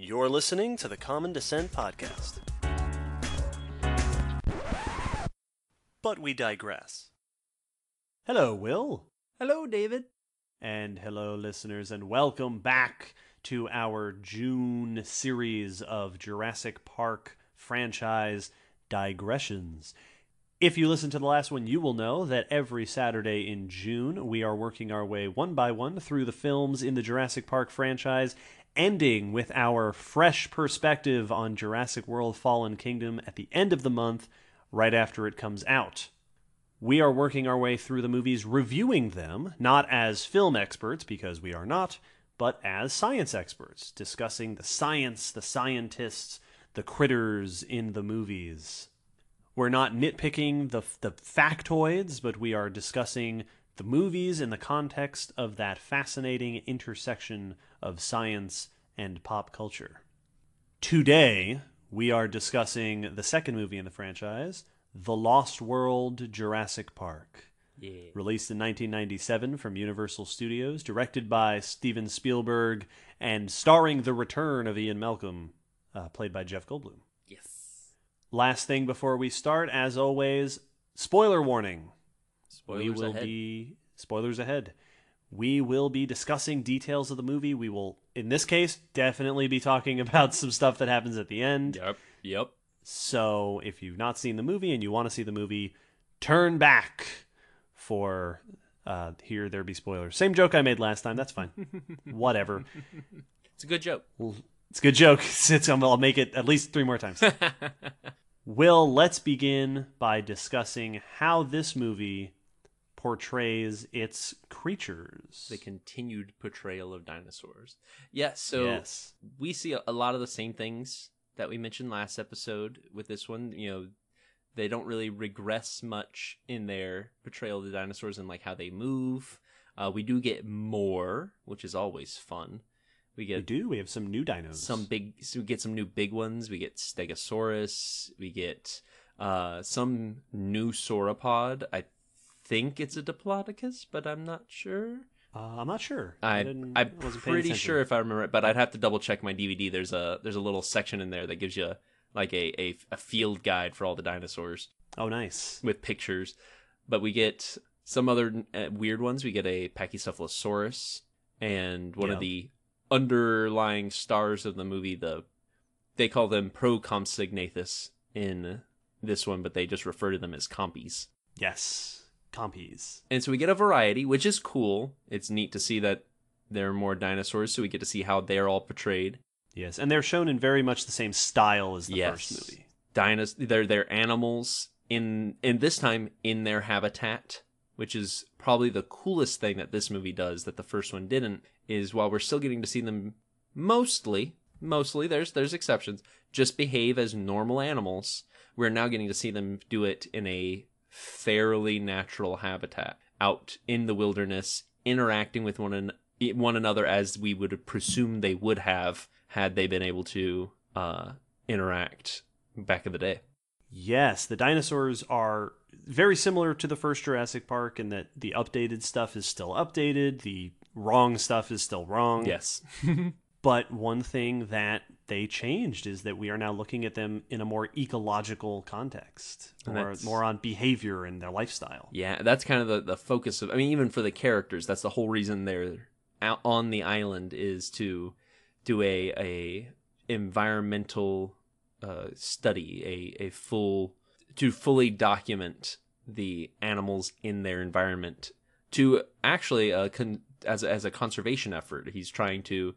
You're listening to the Common Descent Podcast. But we digress. Hello, Will. Hello, David. And hello, listeners, and welcome back to our June series of Jurassic Park franchise digressions. If you listened to the last one, you will know that every Saturday in June, we are working our way one by one through the films in the Jurassic Park franchise, ending with our fresh perspective on Jurassic World Fallen Kingdom at the end of the month, right after it comes out. We are working our way through the movies, reviewing them, not as film experts, because we are not, but as science experts, discussing the science, the scientists, the critters in the movies. We're not nitpicking the factoids, but we are discussing the movies in the context of that fascinating intersection of science and pop culture. Today, we are discussing the second movie in the franchise, The Lost World: Jurassic Park. Yeah. Released in 1997 from Universal Studios, directed by Steven Spielberg, and starring the return of Ian Malcolm, played by Jeff Goldblum. Yes. Last thing before we start, as always, spoiler warning. Spoilers ahead. We will be discussing details of the movie. We will, in this case, definitely be talking about some stuff that happens at the end. Yep. So if you've not seen the movie and you want to see the movie, turn back for Here There Be Spoilers. Same joke I made last time. That's fine. Whatever. It's a good joke. It's a good joke. I'll make it at least 3 more times. Will, let's begin by discussing how this movie portrays its creatures. The continued portrayal of dinosaurs. Yeah, so Yes. we see a lot of the same things that we mentioned last episode with this one. You know, they don't really regress much in their portrayal of the dinosaurs and like how they move. We do get more, which is always fun. We do. We have some new dinos. We get some new big ones. We get Stegosaurus. We get some new sauropod. I think it's a Diplodocus, but I'm not sure. I'm not sure. I'm pretty sure if I remember it, but I'd have to double check my DVD. There's a little section in there that gives you like a field guide for all the dinosaurs. Oh, nice. With pictures. But we get some other weird ones. We get a Pachycephalosaurus, and one of the underlying stars of the movie, they call them Procompsognathus in this one, but they just refer to them as compies. Yes, compies. And so we get a variety, which is cool. It's neat to see that there are more dinosaurs, so we get to see how they're all portrayed. Yes, and they're shown in very much the same style as the first movie. They're animals in this time in their habitat, which is probably the coolest thing that this movie does that the first one didn't, is while we're still getting to see them mostly, there's exceptions, just behave as normal animals, we're now getting to see them do it in a fairly natural habitat, out in the wilderness, interacting with one another as we would presume they would have had they been able to interact back in the day. Yes, the dinosaurs are very similar to the first Jurassic Park in that the updated stuff is still updated, the wrong stuff is still wrong. Yes. But one thing that they changed is that we are now looking at them in a more ecological context, more on behavior and their lifestyle. Yeah, that's kind of the focus of, even for the characters, that's the whole reason they're out on the island, is to do a environmental study, to fully document the animals in their environment, to actually as a conservation effort. He's trying to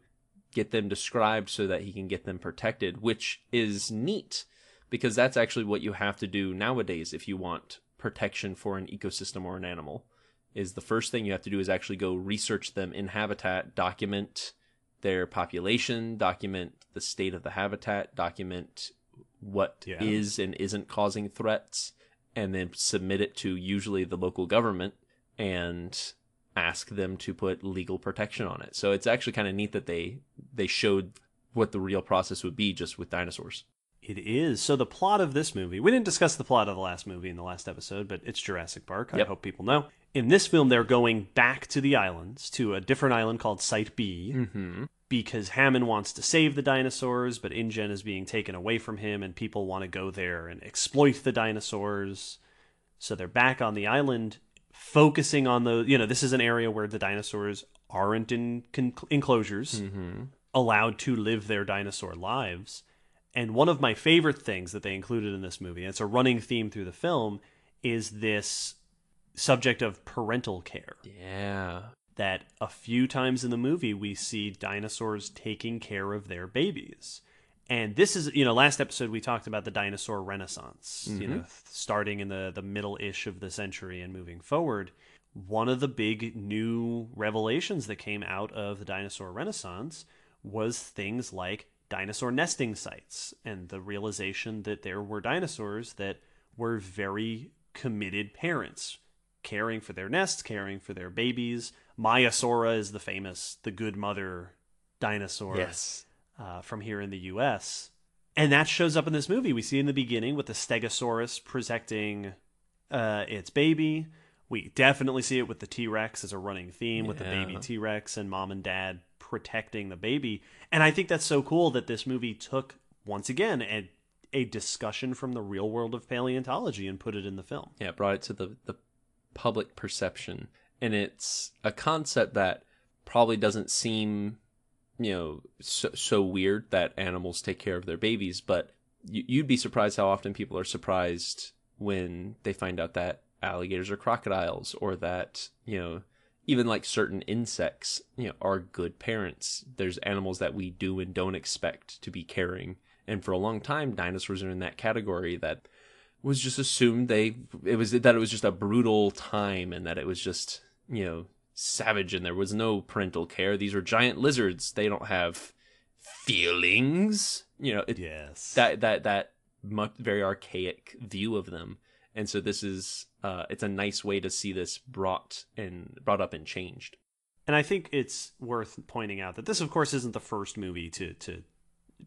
get them described so that he can get them protected, which is neat, because that's actually what you have to do nowadays if you want protection for an ecosystem or an animal. Is the first thing you have to do is actually go research them in habitat, document their population, document the state of the habitat, document what is and isn't causing threats, and then submit it to usually the local government and ask them to put legal protection on it. So it's actually kind of neat that they showed what the real process would be just with dinosaurs. It is. So the plot of this movie, we didn't discuss the plot of the last movie in the last episode, but it's Jurassic Park. I hope people know. In this film, they're going back to the islands, to a different island called Site B, because Hammond wants to save the dinosaurs, but InGen is being taken away from him, and people want to go there and exploit the dinosaurs. So they're back on the island, focusing on the, this is an area where the dinosaurs aren't in enclosures, allowed to live their dinosaur lives. And one of my favorite things that they included in this movie, and it's a running theme through the film, is this subject of parental care. Yeah. That a few times in the movie we see dinosaurs taking care of their babies. And this is, last episode we talked about the dinosaur renaissance, starting in the middle-ish of the century and moving forward. One of the big new revelations that came out of the dinosaur renaissance was things like dinosaur nesting sites and the realization that there were dinosaurs that were very committed parents, caring for their nests, caring for their babies. Maiasaura is the good mother dinosaur. Yes. From here in the U.S. And that shows up in this movie. We see in the beginning with the Stegosaurus protecting its baby. We definitely see it with the T-Rex as a running theme, with the baby T-Rex and mom and dad protecting the baby. And I think that's so cool that this movie took, once again, a discussion from the real world of paleontology and put it in the film. Yeah, it brought it to the public perception. And it's a concept that probably doesn't seem, so weird that animals take care of their babies, but you'd be surprised how often people are surprised when they find out that alligators are crocodiles, or that, even like certain insects, are good parents. There's animals that we do and don't expect to be caring. And for a long time, dinosaurs are in that category that was just assumed it was just a brutal time, and that it was just, savage, and there was no parental care. These are giant lizards. They don't have feelings. Yes. That very archaic view of them. And so this is it's a nice way to see this brought up and changed. And I think it's worth pointing out that this, of course, isn't the first movie to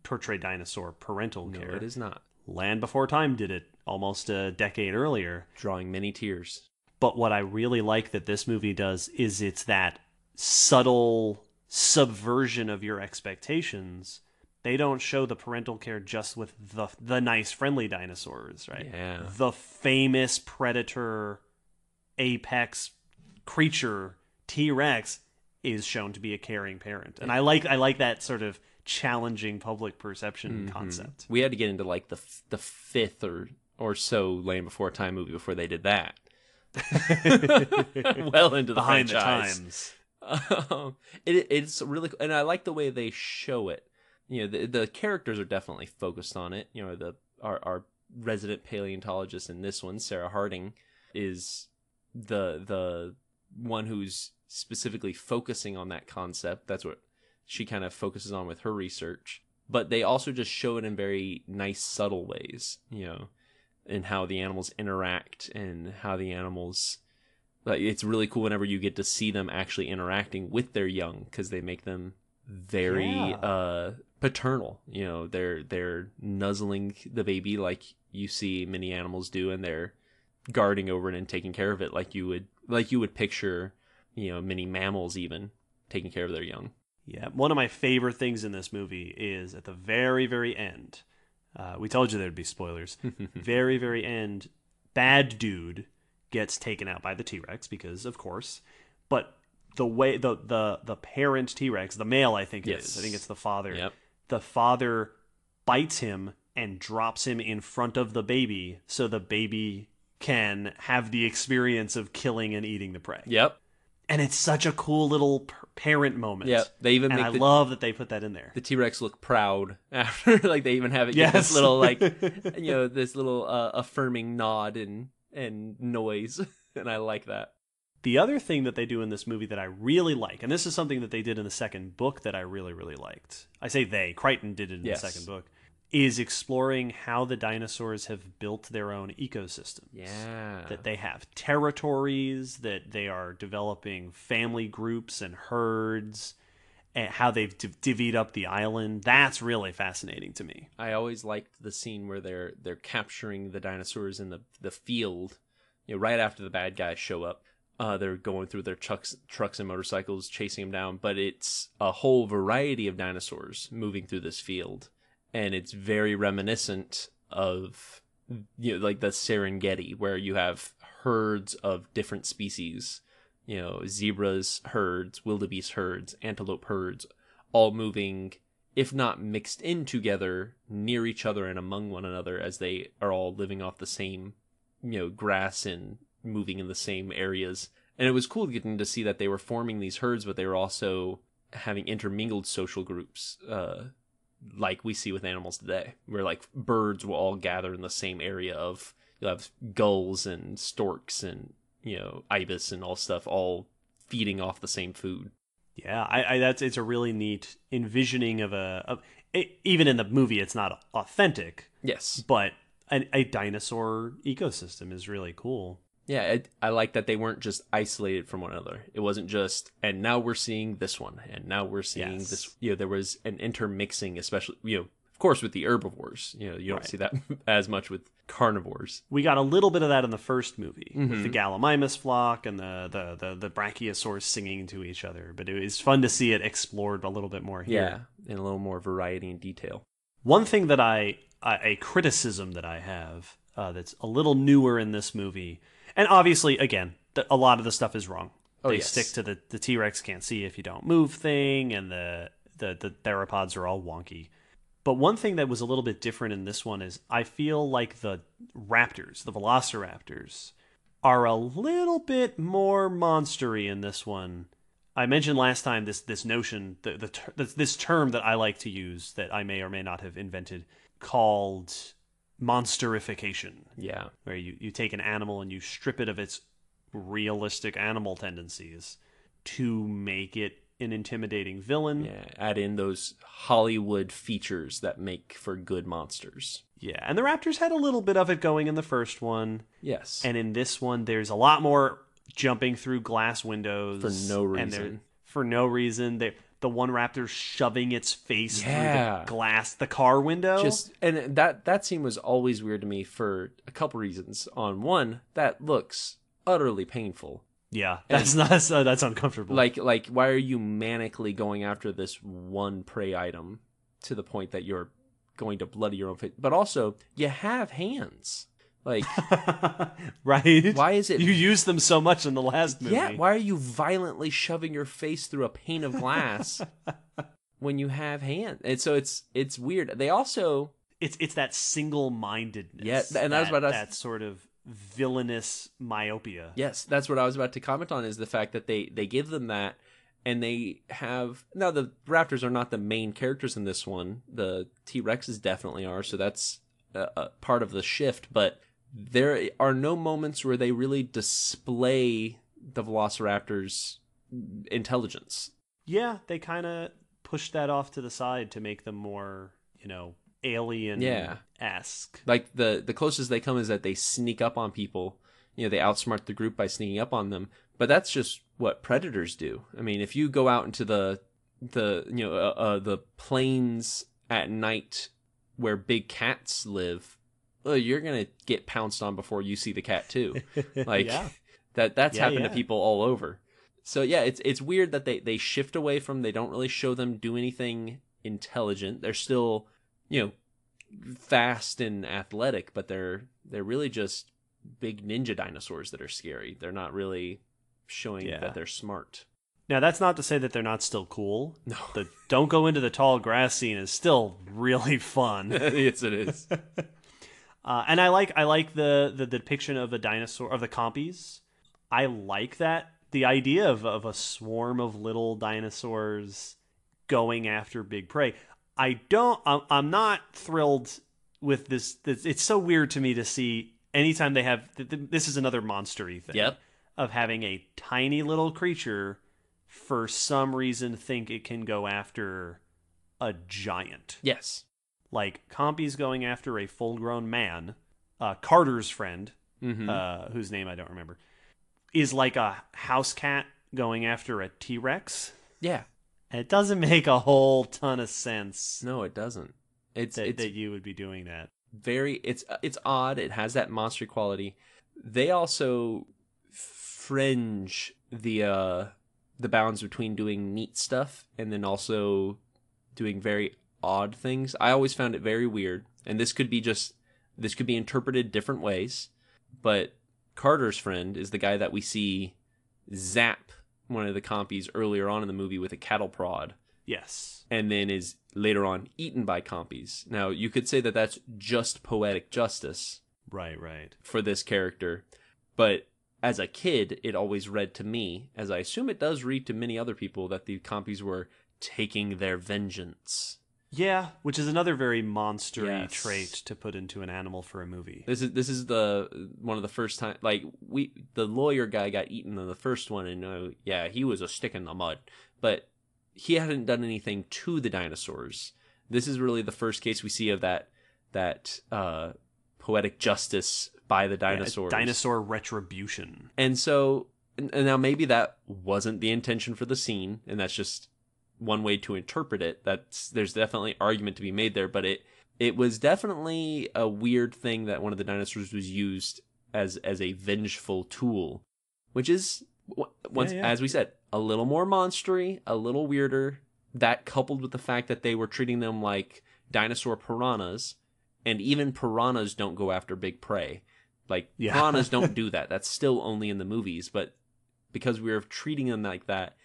portray dinosaur parental care. No, it is not. Land Before Time did it almost a decade earlier, drawing many tears. But what I really like that this movie does is it's that subtle subversion of your expectations. They don't show the parental care just with the nice, friendly dinosaurs, right? Yeah. The famous predator, apex creature, T-Rex, is shown to be a caring parent. And I like that sort of challenging public perception concept. We had to get into like the fifth or so Land Before Time movie before they did that. Well into the Behind franchise. the times. It's really, and I like the way they show it. The characters are definitely focused on it. Our resident paleontologist in this one, Sarah Harding, is the one who's specifically focusing on that concept. That's what she kind of focuses on with her research. But they also just show it in very nice, subtle ways, and how the animals interact, and how the animals, like, it's really cool whenever you get to see them actually interacting with their young, because they make them very paternal. They're nuzzling the baby like you see many animals do, and they're guarding over it and taking care of it like you would picture, many mammals even taking care of their young. Yeah, one of my favorite things in this movie is at the very, very end. We told you there'd be spoilers. Very, very end, bad dude gets taken out by the T-Rex because, of course. But the way the parent T-Rex, the male, I think it is. I think it's the father. Yep. The father bites him and drops him in front of the baby, so the baby can have the experience of killing and eating the prey. Yep. And it's such a cool little parent moment. Yeah, they even and make I love that they put that in there. The T-Rex look proud after, like they even have it get this little this little affirming nod and noise, and I like that. The other thing that they do in this movie that I really like, and this is something that they did in the second book that I really, really liked. I say they, Crichton did it in the second book, is exploring how the dinosaurs have built their own ecosystems. Yeah. That they have territories, that they are developing family groups and herds, and how they've divvied up the island. That's really fascinating to me. I always liked the scene where they're capturing the dinosaurs in the field, right after the bad guys show up. They're going through their trucks and motorcycles, chasing them down. But it's a whole variety of dinosaurs moving through this field, and it's very reminiscent of like the Serengeti, where you have herds of different species. Zebras herds, wildebeest herds, antelope herds, all moving, if not mixed in together, near each other and among one another, as they are all living off the same, grass and moving in the same areas. And it was cool getting to see that they were forming these herds, but they were also having intermingled social groups, like we see with animals today, where like birds will all gather in the same area you'll have gulls and storks and, ibis and all stuff, all feeding off the same food. Yeah, it's a really neat envisioning of even in the movie, it's not authentic. Yes. But a dinosaur ecosystem is really cool. Yeah, I like that they weren't just isolated from one another. It wasn't just, and now we're seeing this one, and now we're seeing this. There was an intermixing, especially, of course, with the herbivores. You don't see that as much with carnivores. We got a little bit of that in the first movie with the Gallimimus flock and the brachiosaurs singing to each other. But it was fun to see it explored a little bit more here. Yeah, and a little more variety and detail. One thing that a criticism that I have that's a little newer in this movie. And obviously, again, a lot of the stuff is wrong. They stick to the T-Rex can't see if you don't move thing, and the theropods are all wonky. But one thing that was a little bit different in this one is I feel like the raptors, the velociraptors, are a little bit more monstery in this one. I mentioned last time this notion, this term that I like to use that I may or may not have invented, called monsterification. Yeah. Where you take an animal and you strip it of its realistic animal tendencies to make it an intimidating villain. Yeah, add in those Hollywood features that make for good monsters. Yeah, and the raptors had a little bit of it going in the first one. Yes. And in this one, there's a lot more jumping through glass windows. For no reason. For no reason. The one raptor shoving its face through the glass, the car window. And that scene was always weird to me for a couple reasons. On one, that looks utterly painful. Yeah, that's uncomfortable. Like why are you manically going after this one prey item to the point that you're going to bloody your own face? But also, you have hands. Like, right? Why is it... You used them so much in the last movie. Yeah, why are you violently shoving your face through a pane of glass when you have hands? And so it's weird. They also... It's that single-mindedness. Yeah, and that sort of villainous myopia. Yes, that's what I was about to comment on, is the fact that they give them that, and they have... Now, the raptors are not the main characters in this one. The T-Rexes definitely are, so that's a part of the shift, but... There are no moments where they really display the Velociraptor's intelligence. Yeah, they kind of push that off to the side to make them more, alien-esque. Like, the closest they come is that they sneak up on people. They outsmart the group by sneaking up on them. But that's just what predators do. I mean, if you go out into the plains at night where big cats live... you're gonna get pounced on before you see the cat too. Like that's happened to people all over. So yeah, it's weird that they shift away from. They don't really show them do anything intelligent. They're still fast and athletic, but they're really just big ninja dinosaurs that are scary. They're not really showing that they're smart. Now, that's not to say that they're not still cool. No. The don't go into the tall grass scene is still really fun. Yes, it is. And I like the depiction of a dinosaur, of the compies. I like that. The idea of a swarm of little dinosaurs going after big prey. I'm not thrilled with this. It's so weird to me to see anytime they have, this is another monster-y thing. Yep. Of having a tiny little creature for some reason think it can go after a giant. Yes. Like, Compy's going after a full-grown man. Carter's friend, whose name I don't remember, is like a house cat going after a T-Rex. Yeah. And it doesn't make a whole ton of sense. No, it doesn't. It's that you would be doing that. It's odd. It has that monster quality. They also fringe the bounds between doing neat stuff and then also doing very odd things. I always found it very weird, and this could be interpreted different ways. But Carter's friend is the guy that we see zap one of the compies earlier on in the movie with a cattle prod. Yes. And then is later on eaten by compies. Now, you could say that that's just poetic justice. Right. For this character. But as a kid, it always read to me, as I assume it does read to many other people, that the compies were taking their vengeance. Yeah, which is another very monster-y Yes. trait to put into an animal for a movie. This is the one of the first time, like, the lawyer guy got eaten in the first one, and yeah, he was a stick in the mud, but he hadn't done anything to the dinosaurs. This is really the first case we see of that poetic justice by the dinosaurs. Yeah, dinosaur retribution. And so, and now maybe that wasn't the intention for the scene, and that's just one way to interpret it. There's definitely argument to be made there, but it was definitely a weird thing that one of the dinosaurs was used as a vengeful tool, which is, as we said, a little more monstery, a little weirder. That coupled with the fact that they were treating them like dinosaur piranhas, and even piranhas don't go after big prey. Like, piranhas don't do that. That's still only in the movies, but because we were treating them like that,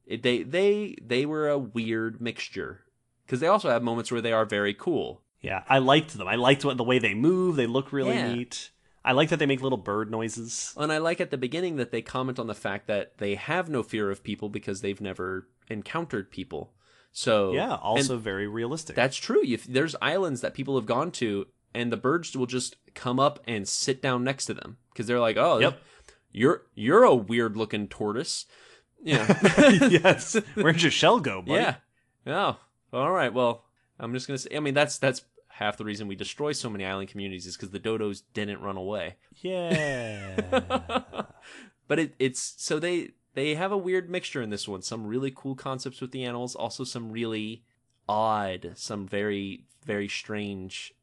they were a weird mixture. Because they also have moments where they are very cool. Yeah, I liked them. I liked the way they move. They look really neat. I like that they make little bird noises. And I like at the beginning that they comment on the fact that they have no fear of people because they've never encountered people. So yeah, also very realistic. That's true. There's islands that people have gone to, and the birds will just come up and sit down next to them because they're like, "Oh, yep, you're a weird looking tortoise." Yeah. Yes. Where'd your shell go, buddy? Yeah. Oh, all right. Well, I'm just gonna say. I mean, that's half the reason we destroy so many island communities is because the dodos didn't run away. Yeah. But it's so they have a weird mixture in this one. Some really cool concepts with the animals, also some really odd, some very, very strange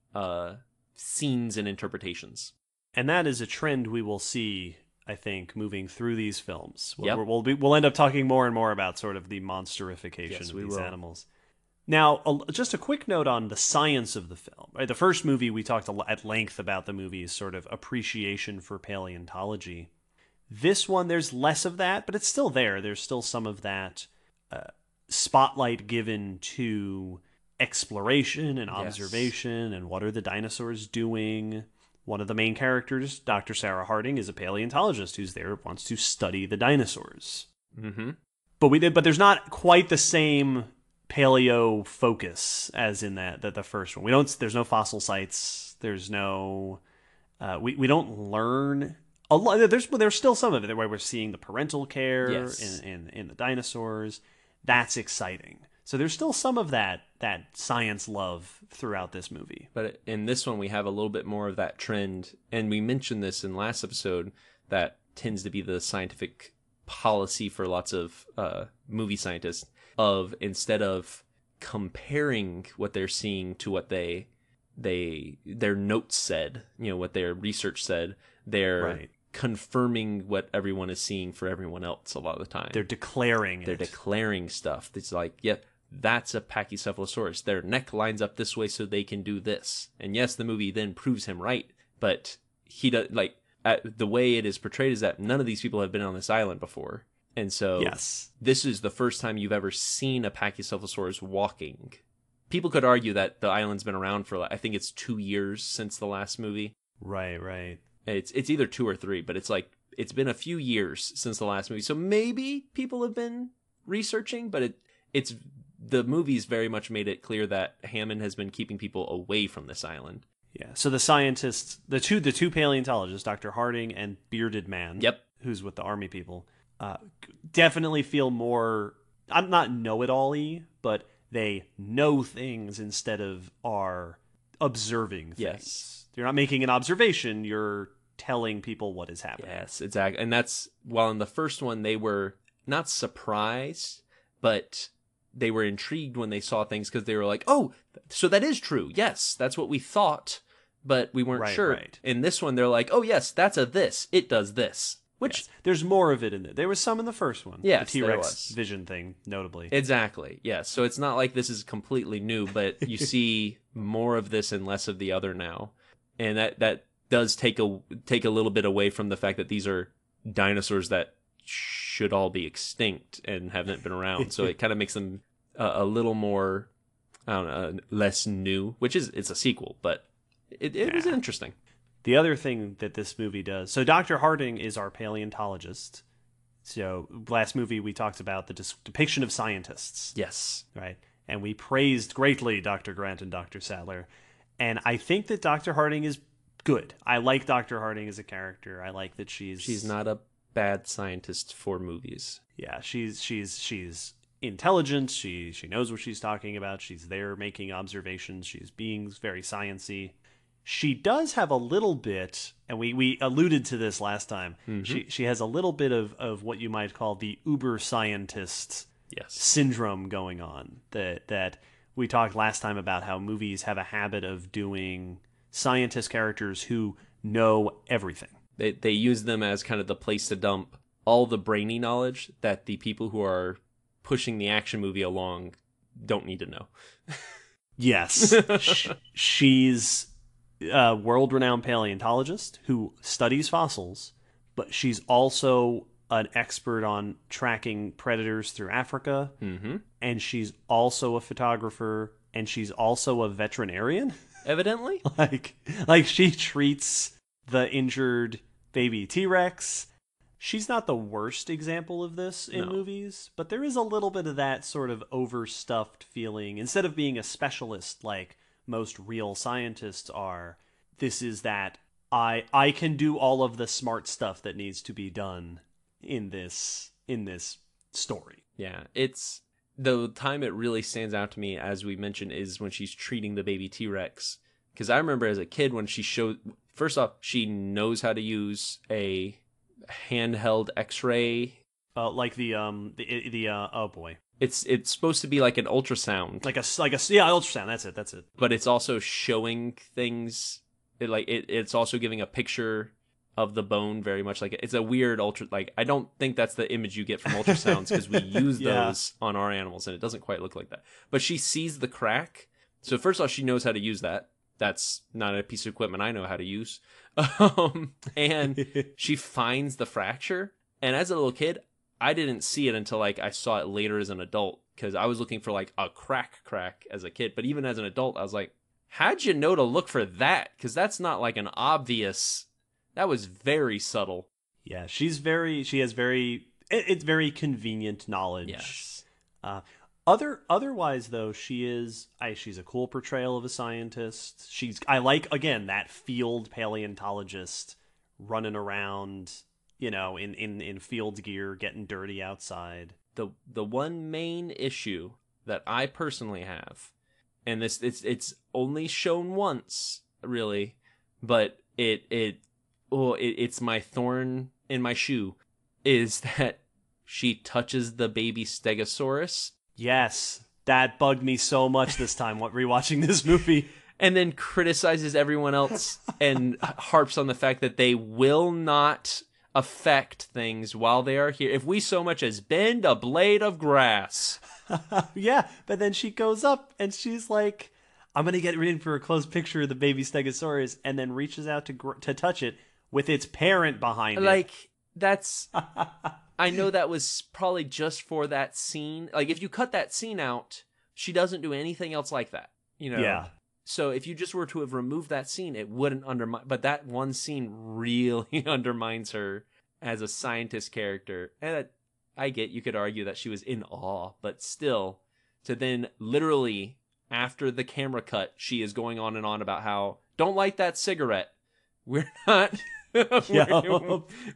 scenes and interpretations. And that is a trend we will see, I think, moving through these films. Yep. We'll end up talking more and more about sort of the monsterification of these animals. Now, just a quick note on the science of the film. Right? The first movie, we talked at length about the movie's sort of appreciation for paleontology. This one, there's less of that, but it's still there. There's still some of that spotlight given to exploration and observation and what are the dinosaurs doing. One of the main characters, Dr. Sarah Harding, is a paleontologist who's there, wants to study the dinosaurs. Mm-hmm. But there's not quite the same paleo focus as in the first one. There's no fossil sites. There's no we don't learn a lot. There's still some of it where we're seeing the parental care in the dinosaurs. That's exciting. So there's still some of that science love throughout this movie. But in this one, we have a little bit more of that trend, and we mentioned this in last episode, that tends to be the scientific policy for lots of movie scientists, of instead of comparing what they're seeing to what their notes said, what their research said, they're confirming what everyone is seeing for everyone else a lot of the time. They're declaring They're declaring stuff. It's like, yeah, that's a Pachycephalosaurus. Their neck lines up this way so they can do this. And yes, the movie then proves him right, but he does, the way it is portrayed is that none of these people have been on this island before. And so this is the first time you've ever seen a Pachycephalosaurus walking. People could argue that the island's been around for, I think it's 2 years since the last movie. Right. It's either 2 or 3, but it's been a few years since the last movie. So maybe people have been researching, but it's the movie's very much made it clear that Hammond has been keeping people away from this island. Yeah. So the scientists, the two paleontologists, Dr. Harding and Bearded Man, who's with the army people, definitely feel more, I'm not know-it-all-y, but they know things instead of are observing things. Yes. You're not making an observation, you're telling people what is happening. Yes, exactly. And that's, while in the first one they were not surprised, but they were intrigued when they saw things because they were like, oh, so that is true. Yes, that's what we thought, but we weren't sure. Right. In this one, they're like, oh, yes, that's a this. It does this. Which Yes. There's more of it in there. There was some in the first one. Yes, the there T-Rex was. vision thing, notably. Exactly. Yes. So it's not like this is completely new, but you see more of this and less of the other now, and that does take a little bit away from the fact that these are dinosaurs that should all be extinct and haven't been around. So it kind of makes them a little more, I don't know, less new. Which it's a sequel, but it was interesting. The other thing that this movie does, so Dr. Harding is our paleontologist. So last movie we talked about the depiction of scientists, Yes. right? And we praised greatly Dr. Grant and Dr. Sadler. And I think that Dr. Harding is good. I like Dr. Harding as a character. I like that she's not a bad scientist for movies. Yeah, she's intelligent. She knows what she's talking about. She's there making observations. She's being very sciencey. She does have a little bit, and we alluded to this last time. Mm-hmm. She has a little bit of what you might call the uber scientist syndrome going on. That we talked last time about how movies have a habit of doing scientist characters who know everything. They use them as kind of the place to dump all the brainy knowledge that the people who are pushing the action movie along don't need to know. Yes, she's a world-renowned paleontologist who studies fossils, but she's also an expert on tracking predators through Africa, and she's also a photographer, and she's also a veterinarian. Evidently. like she treats the injured baby T-Rex. She's not the worst example of this in movies, but there is a little bit of that sort of overstuffed feeling. Instead of being a specialist like most real scientists are, this is that I can do all of the smart stuff that needs to be done in this story. Yeah, it's the time it really stands out to me, as we mentioned, is when she's treating the baby T-Rex. Because I remember as a kid when she showed, first off, she knows how to use a handheld X-ray, like the oh boy. It's supposed to be like an ultrasound, like a ultrasound. That's it. But it's also showing things. It's also giving a picture of the bone, very much like it's a weird I don't think that's the image you get from ultrasounds because we use those on our animals and it doesn't quite look like that. But she sees the crack, so first off, she knows how to use that. That's not a piece of equipment I know how to use. And she finds the fracture, and as a little kid, I didn't see it until I saw it later as an adult, because I was looking for a crack as a kid. But even as an adult, I was like, how'd you know to look for that? Because that's not an obvious. That was very subtle. Yeah, she has very convenient knowledge. Yes. Otherwise though, she's a cool portrayal of a scientist. I like, again, that field paleontologist running around, in field gear, getting dirty outside. The one main issue that I personally have, and it's only shown once, really, but it's my thorn in my shoe, is that she touches the baby Stegosaurus. Yes, that bugged me so much this time rewatching this movie. And then criticizes everyone else and harps on the fact that they will not affect things while they are here. If we so much as bend a blade of grass. Yeah, but then she goes up and she's like, I'm going to get in for a close picture of the baby Stegosaurus, and then reaches out to touch it with its parent behind it. That's... I know that was probably just for that scene. If you cut that scene out, she doesn't do anything else like that. Yeah. So if you just were to have removed that scene, it wouldn't undermine. But that one scene really undermines her as a scientist character. And I get, you could argue that she was in awe, but still, to then literally, after the camera cut, she is going on and on about how, don't light that cigarette. We're not...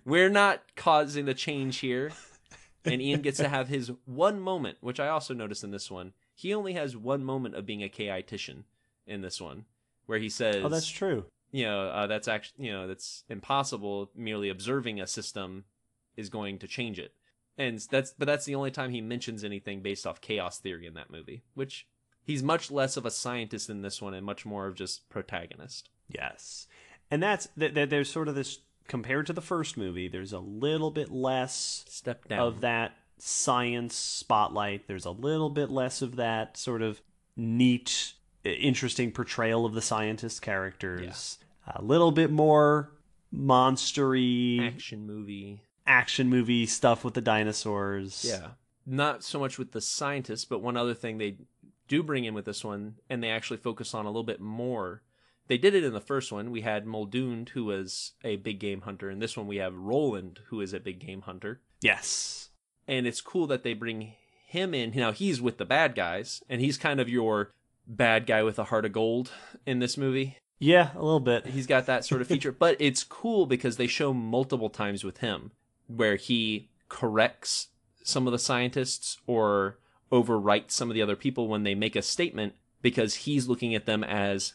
we're not causing the change here. And Ian gets to have his one moment, which I also noticed in this one. He only has one moment of being a KI-tician in this one, where he says, "Oh, that's true. That's actually, that's impossible. Merely observing a system is going to change it." And that's the only time he mentions anything based off chaos theory in that movie, which he's much less of a scientist in this one and much more of just protagonist. Yes. And there's sort of this compared to the first movie, there's a little bit less Step down. of that science spotlight. There's a little bit less of that sort of neat, interesting portrayal of the scientist characters. Yeah. A little bit more monstery action movie stuff with the dinosaurs. Yeah. Not so much with the scientists, but one other thing they do bring in with this one, and they actually focus on a little bit more. They did it in the first one. We had Muldoon, who was a big game hunter. In this one, we have Roland, who is a big game hunter. Yes. And it's cool that they bring him in. Now, he's with the bad guys, and he's kind of your bad guy with a heart of gold in this movie. Yeah, a little bit. He's got that sort of feature. But it's cool because they show multiple times with him where he corrects some of the scientists or overwrites some of the other people when they make a statement, because he's looking at them as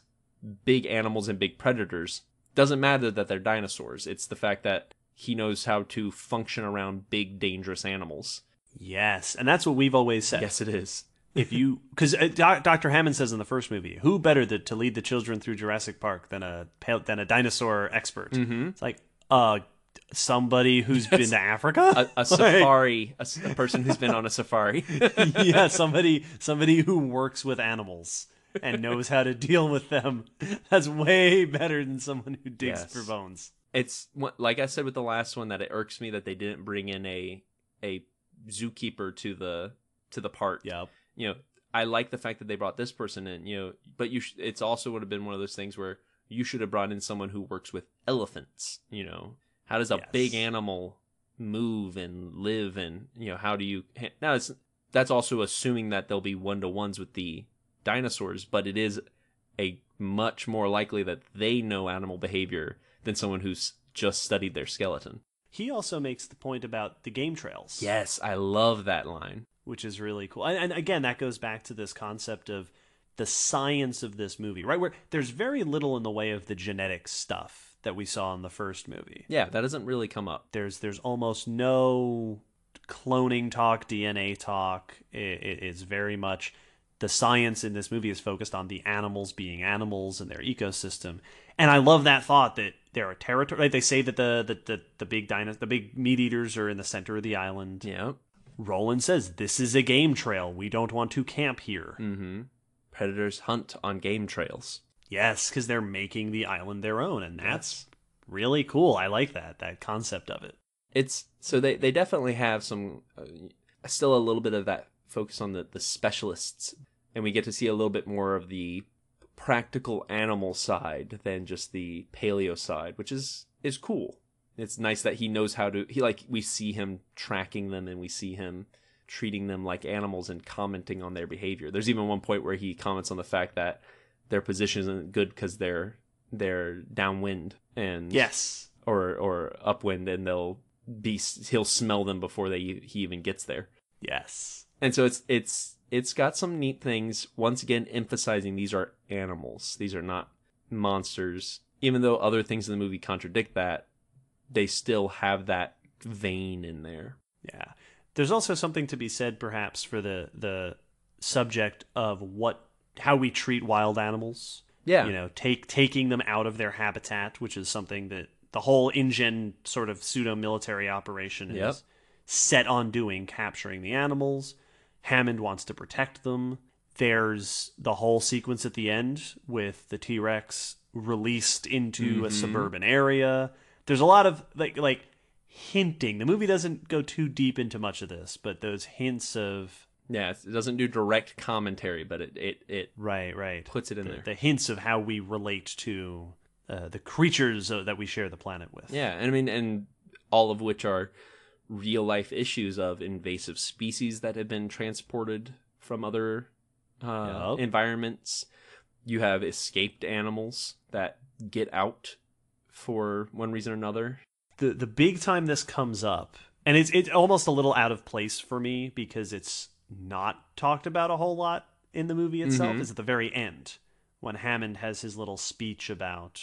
big animals and big predators. Doesn't matter that they're dinosaurs. It's the fact that he knows how to function around big, dangerous animals. Yes, and that's what we've always said. Yes, it is. Because Dr. Hammond says in the first movie, who better to lead the children through Jurassic Park than a dinosaur expert? Mm-hmm. It's like, somebody who's been to Africa? A safari, a person who's been on a safari. Yeah, somebody who works with animals and knows how to deal with them. That's way better than someone who digs for bones. It's like I said with the last one, that it irks me that they didn't bring in a zookeeper to the park. Yep. I like the fact that they brought this person in. But it's also would have been one of those things where you should have brought in someone who works with elephants. How does a big animal move and live, and how do you? Now that's also assuming that there'll be 1-to-1s with the dinosaurs, but it is a much more likely that they know animal behavior than someone who's just studied their skeleton. He also makes the point about the game trails. Yes, I love that line. Which is really cool. And again, that goes back to this concept of the science of this movie, right? Where there's very little in the way of the genetic stuff that we saw in the first movie. Yeah, that doesn't really come up. There's almost no cloning talk, DNA talk. It's very much the science in this movie is focused on the animals being animals and their ecosystem. And I love that thought that there are territory. Like they say that the big meat eaters are in the center of the island. Yeah. Roland says, "This is a game trail. We don't want to camp here." Mm-hmm. Predators hunt on game trails. Yes, because they're making the island their own, and that's really cool. I like that concept of it. So they definitely have some still a little bit of that focus on the specialists, and we get to see a little bit more of the practical animal side than just the paleo side, which is cool. It's nice that he knows how to. We see him tracking them, and we see him treating them like animals and commenting on their behavior. There's even one point where he comments on the fact that their position isn't good because they're downwind and yes, or upwind, and he'll smell them before he even gets there. Yes, and so it's got some neat things. Once again, emphasizing these are animals; these are not monsters. Even though other things in the movie contradict that, they still have that vein in there. Yeah. There's also something to be said, perhaps, for the subject of how we treat wild animals. Yeah. Taking them out of their habitat, which is something that the whole InGen sort of pseudo-military operation is set on doing, capturing the animals. Hammond wants to protect them. There's the whole sequence at the end with the T-Rex released into a suburban area. There's a lot of like hinting. The movie doesn't go too deep into much of this, but those hints of it doesn't do direct commentary, but it right puts it in there. The hints of how we relate to the creatures that we share the planet with. Yeah, and all of which are real life issues of invasive species that have been transported from other environments. You have escaped animals that get out for one reason or another. The big time this comes up, and it's almost a little out of place for me because it's not talked about a whole lot in the movie itself, is at the very end when Hammond has his little speech about,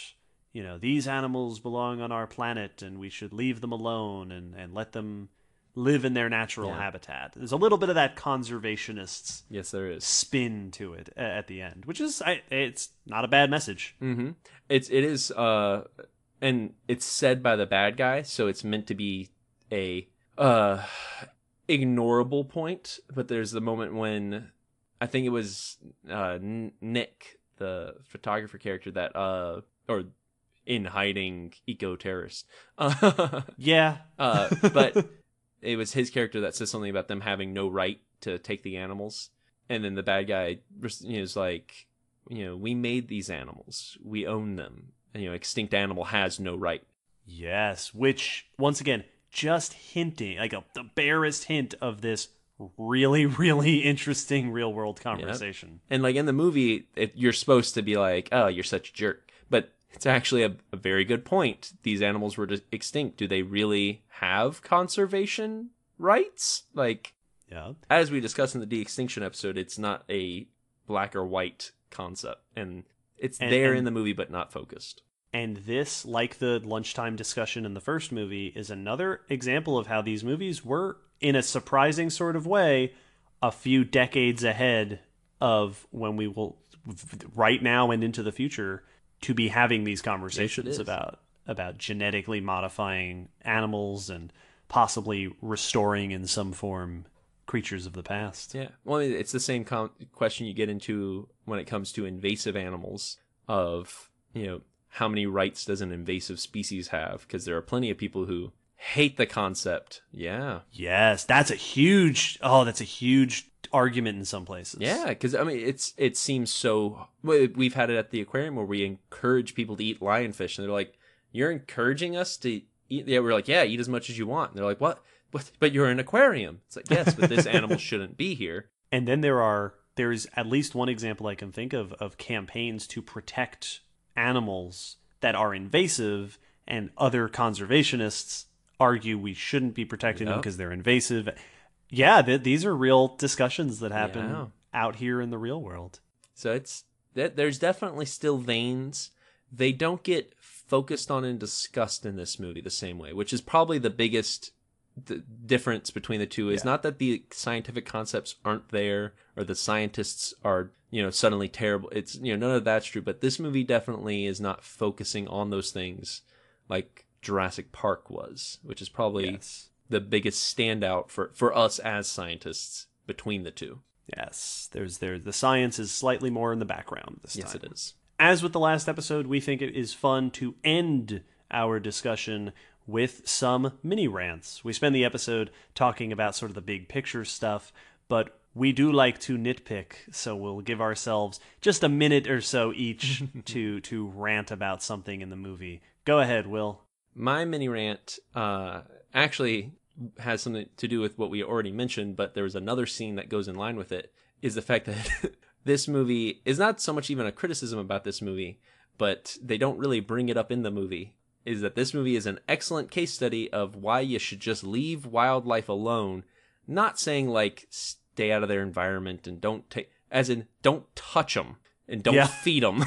these animals belong on our planet and we should leave them alone and let them live in their natural habitat. There's a little bit of that conservationist there is spin to it at the end, which is it's not a bad message. It is and and it's said by the bad guy, so it's meant to be a ignorable point. But there's the moment when I think it was Nick, the photographer character, that or in hiding eco-terrorist. Yeah. But it was his character that says something about them having no right to take the animals. And then the bad guy is like, we made these animals. We own them. And, extinct animal has no right. Yes, which, once again, just hinting, like the barest hint of this really, really interesting real-world conversation. Yep. And like in the movie, you're supposed to be like, oh, you're such a jerk. But it's actually a very good point. These animals were extinct. Do they really have conservation rights? Like, yeah. As we discussed in the de-extinction episode, it's not a black or white concept. And it's there in the movie, but not focused. And this, like the lunchtime discussion in the first movie, is another example of how these movies were, in a surprising sort of way, a few decades ahead of when we will, right now and into the future, to be having these conversations about genetically modifying animals and possibly restoring in some form creatures of the past. Yeah. Well, it's the same question you get into when it comes to invasive animals of, how many rights does an invasive species have? Because there are plenty of people who hate the concept. Yeah. Yes, that's a huge argument in some places. Yeah, because it seems so. We've had it at the aquarium where we encourage people to eat lionfish, and they're like, "You're encouraging us to eat?" Yeah, we're like, "Yeah, eat as much as you want." And they're like, "What? But you're an aquarium." It's like, yes, but this animal shouldn't be here. And then there's at least one example I can think of campaigns to protect animals that are invasive, and other conservationists argue we shouldn't be protecting them because they're invasive. Yeah, these are real discussions that happen out here in the real world. So there's definitely still veins. They don't get focused on and discussed in this movie the same way, which is probably the biggest difference between the two. Is not that the scientific concepts aren't there or the scientists are suddenly terrible. It's none of that's true, but this movie definitely is not focusing on those things like Jurassic Park was, which is probably the biggest standout for us as scientists between the two. Yes, the science is slightly more in the background this time. Yes, it is. As with the last episode, we think it is fun to end our discussion with some mini rants. We spend the episode talking about sort of the big picture stuff, but we do like to nitpick, so we'll give ourselves just a minute or so each to rant about something in the movie. Go ahead, Will. My mini rant actually has something to do with what we already mentioned, but there was another scene that goes in line with it, is the fact that this movie is not so much even a criticism about this movie, but they don't really bring it up in the movie, is that this movie is an excellent case study of why you should just leave wildlife alone, not saying like stay out of their environment and don't touch them and don't feed them.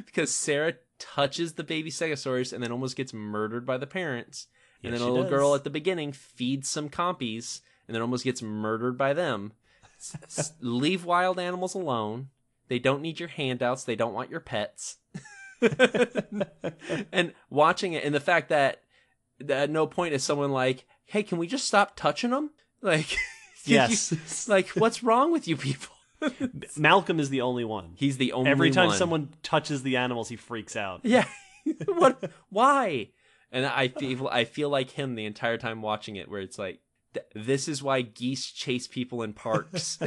Because Sarah touches the baby Stegosaurus and then almost gets murdered by the parents. And then a little girl at the beginning feeds some compies and then almost gets murdered by them. Leave wild animals alone. They don't need your handouts. They don't want your pets. And watching it, and the fact that at no point is someone like, hey, can we just stop touching them? Like, yes. Like, what's wrong with you people? Malcolm is the only one. He's the only one. Every time someone touches the animals, he freaks out. Yeah. What? Why? And I feel like him the entire time watching it, where it's like, this is why geese chase people in parks.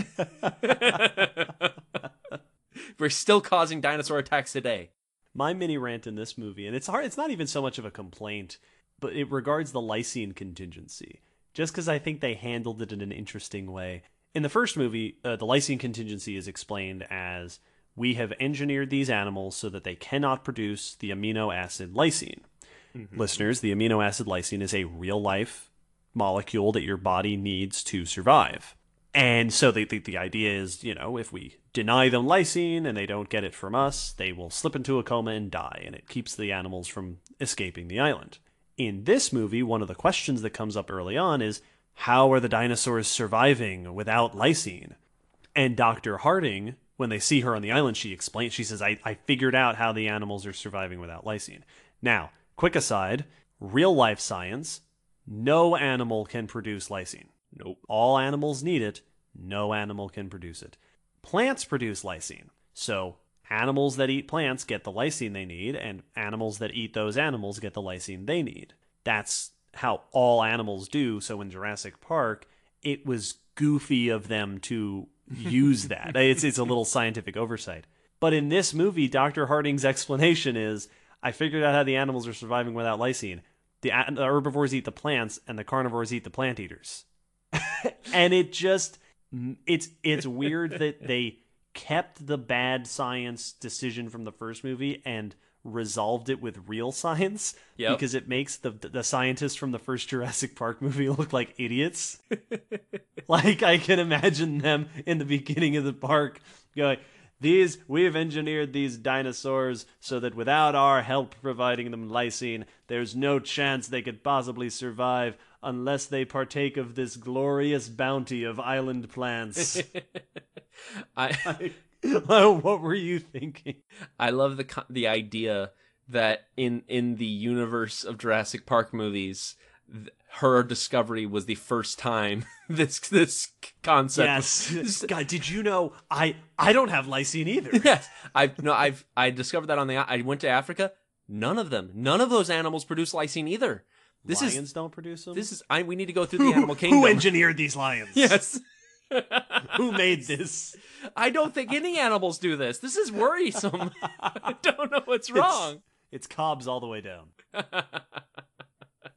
We're still causing dinosaur attacks today. My mini rant in this movie, and it's not even so much of a complaint, but it regards the Lycian contingency. Just because I think they handled it in an interesting way. In the first movie, the Lycian contingency is explained as, we have engineered these animals so that they cannot produce the amino acid lysine. Mm-hmm. Listeners, the amino acid lysine is a real-life molecule that your body needs to survive. And so the idea is, if we deny them lysine and they don't get it from us, they will slip into a coma and die, and it keeps the animals from escaping the island. In this movie, one of the questions that comes up early on is, how are the dinosaurs surviving without lysine? And Dr. Harding when they see her on the island, she explains, she says, I figured out how the animals are surviving without lysine. Now, quick aside, real life science, no animal can produce lysine. Nope. All animals need it. No animal can produce it. Plants produce lysine. So animals that eat plants get the lysine they need, and animals that eat those animals get the lysine they need. That's how all animals do. So in Jurassic Park, it was goofy of them to use that. It's a little scientific oversight. But in this movie, Dr. Harding's explanation is, I figured out how the animals are surviving without lysine. The herbivores eat the plants, and the carnivores eat the plant eaters. And it's weird that they kept the bad science decision from the first movie and resolved it with real science. Yep. Because it makes the scientists from the first Jurassic Park movie look like idiots. Like, I can imagine them in the beginning of the park going, we've engineered these dinosaurs so that without our help providing them lysine, there's no chance they could possibly survive unless they partake of this glorious bounty of island plants. What were you thinking? I love the idea that in the universe of Jurassic Park movies, her discovery was the first time this concept. Yes. God, did you know I don't have lysine either? Yes. I discovered that I went to Africa. None of those animals produce lysine either. Lions don't produce them? We need to go through the animal kingdom. Who engineered these lions? Yes. Who made this? I don't think any animals do this. This is worrisome. I don't know what's wrong. It's cobs all the way down.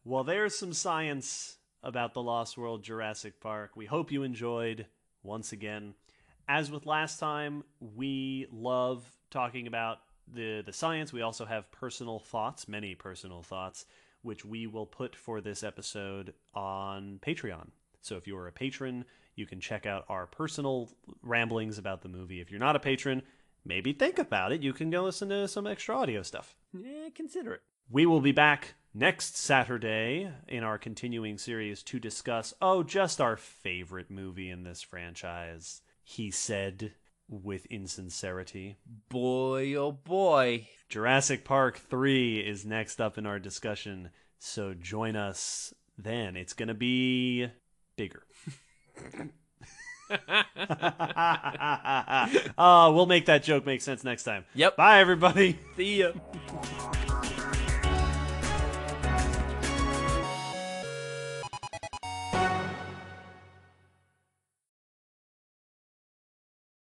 Well, there's some science about the Lost World Jurassic Park. We hope you enjoyed once again. As with last time, we love talking about the science. We also have personal thoughts, many personal thoughts, which we will put for this episode on Patreon. So if you are a patron, you can check out our personal ramblings about the movie. If you're not a patron, maybe think about it. You can go listen to some extra audio stuff. Yeah, consider it. We will be back next Saturday in our continuing series to discuss, just our favorite movie in this franchise, he said with insincerity. Boy, oh boy. Jurassic Park 3 is next up in our discussion, so join us then. It's going to be bigger. We'll make that joke make sense next time. Yep. Bye, everybody. See ya.